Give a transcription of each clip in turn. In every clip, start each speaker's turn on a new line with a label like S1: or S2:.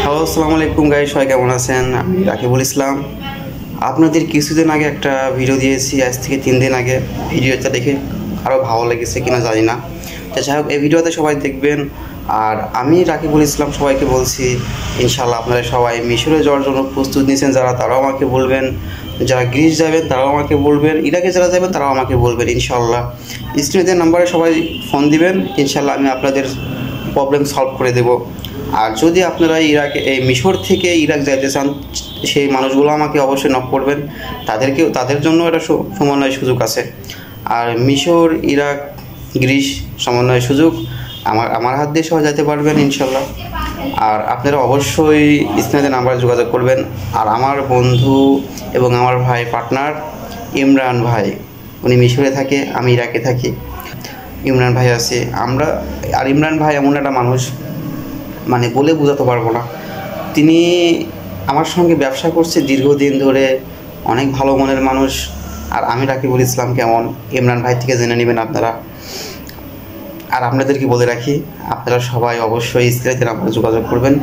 S1: Hello, আসসালামু আলাইকুম guys, সবাই কেমন আছেন? আমি রাকিবুল ইসলাম। আপনাদের কিছুদিন আগে একটা ভিডিও দিয়েছি, আজ থেকে 3 দিন আগে। ভিডিওটা দেখে আরও ভালো লেগেছে কিনা জানি না। তো যাই হোক, এই ভিডিওতে সবাই দেখবেন। আর আমি রাকিবুল ইসলাম সবাইকে বলছি, ইনশাল্লাহ আপনারা সবাই মিশরে যাওয়ার জন্য প্রস্তুত নিয়েছেন যারা, তারাও আমাকে বলবেন। যারা গ্রিস যাবেন তারাও আমাকে বলবেন, ইরাকে যারা যাবেন তারাও আমাকে বলবেন ইনশাল্লাহ। স্ক্রিনের নাম্বারে সবাই ফোন দিবেন, ইনশাল্লাহ আমি আপনাদের প্রবলেম সলভ করে দেবো। আর যদি আপনারা এই মিশর থেকে ইরাক যাইতে চান, সেই মানুষগুলো আমাকে অবশ্যই নক করবেন। তাদের জন্য একটা সমন্বয় সুযোগ আছে। আর মিশর, ইরাক, গ্রিস সমন্বয় সুযোগ আমার হাত দিয়ে সহ যেতে পারবেন ইনশাল্লাহ। আর আপনারা অবশ্যই স্ক্রিনে নাম্বারে যোগাযোগ করবেন। আর আমার বন্ধু এবং আমার ভাই পার্টনার ইমরান ভাই, উনি মিশরে থাকে, আমি ইরাকে থাকি। ইমরান ভাই আছে আর ইমরান ভাই এমন একটা মানুষ, মানে বলে বোঝাতে পারবো না। তিনি আমার সঙ্গে ব্যবসা করছে দীর্ঘদিন ধরে, অনেক ভালো মনের মানুষ। আর আমি রাকিবুল ইসলাম কেমন, ইমরান ভাই থেকে জেনে নেবেন আপনারা। আর আপনাদেরকে বলে রাখি, আপনারা সবাই অবশ্যই স্ক্রিনে নাম্বারে যোগাযোগ করবেন।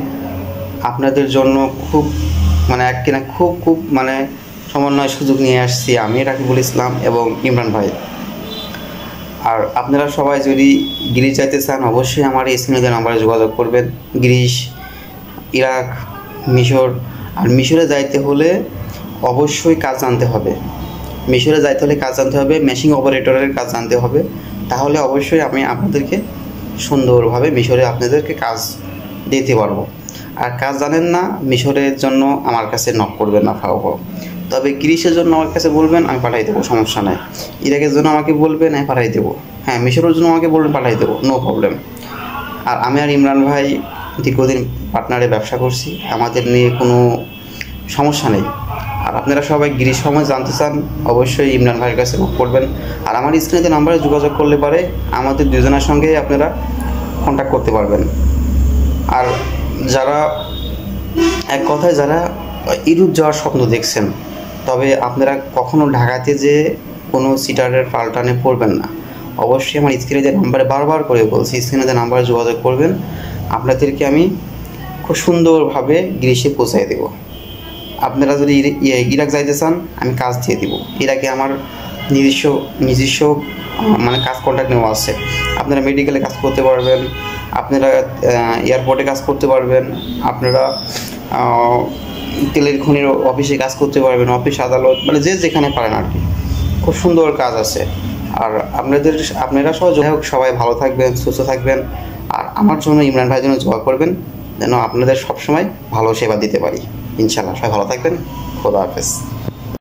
S1: আপনাদের জন্য খুব সমন্বয় সুযোগ নিয়ে আসছি আমি রাকিবুল ইসলাম এবং ইমরান ভাই। আর আপনারা সবাই যদি গ্রিস যাইতে চান, অবশ্যই আমার এই স্ক্রিনে নাম্বারে যোগাযোগ করবেন। গ্রিস, ইরাক, মিশর। আর মিশরে যাইতে হলে অবশ্যই কাজ জানতে হবে। মেশিং অপারেটরের কাজ জানতে হবে। তাহলে অবশ্যই আমি আপনাদেরকে সুন্দরভাবে মিশরে আপনাদেরকে কাজ দিতে পারবো। আর কাজ জানেন না, মিশরের জন্য আমার কাছে নক করবেন না ফাও। তবে গ্রিসের জন্য আমার কাছে বলবেন, আমি পাঠাই দেবো, সমস্যা নাই। ইরাকের জন্য আমাকে বলবেন, আমি পাঠাই দেবো। হ্যাঁ, মিশরের জন্য আমাকে বলবেন, পাঠাই দেবো, নো প্রবলেম। আর আমি আর ইমরান ভাই দীর্ঘদিন পার্টনারে ব্যবসা করছি, আমাদের নিয়ে কোনো সমস্যা নেই। আর আপনারা সবাই গ্রিস সময় জানতে চান, অবশ্যই ইমরান ভাইয়ের কাছে নক করবেন। আর আমার স্ক্রিনে নাম্বারে যোগাযোগ করলে পারে আমাদের দুজনের সঙ্গে আপনারা কন্ট্যাক্ট করতে পারবেন। আর যারা ইউরোপ যাওয়ার স্বপ্ন দেখছেন, তবে আপনারা কখনো ঢাকাতে যে কোনো সিটারের পাল্টানে পড়বেন না। অবশ্যই আমার স্ক্রিনে নাম্বারে বারবার করে বলছি, স্ক্রিনে নাম্বারে যোগাযোগ করবেন। আপনাদেরকে আমি খুব সুন্দরভাবে গ্রিসে পৌঁছাই দেব। আপনারা যদি ইরাক যাইতে চান, আমি কাজ দিয়ে দেবো। ইরাকে আমার নিজস্ব কাজ কন্ট্যাক্ট নেওয়া আছে। আপনারা মেডিকেলে কাজ করতে পারবেন, আপনারা এয়ারপোর্টে কাজ করতে পারবেন, আপনারা তেলের খনির অফিসে কাজ করতে পারবেন, অফিস আদালত, যে যেখানে পারেন আর কি। খুব সুন্দর কাজ আছে। আর আপনারা সবাই ভালো থাকবেন, সুস্থ থাকবেন। আর আমার জন্য, ইমরান ভাইয়ের জন্য দোয়া করবেন, যেন আপনাদের সবসময় ভালো সেবা দিতে পারি ইনশাল্লাহ। সবাই ভালো থাকবেন। খোদা হাফেজ।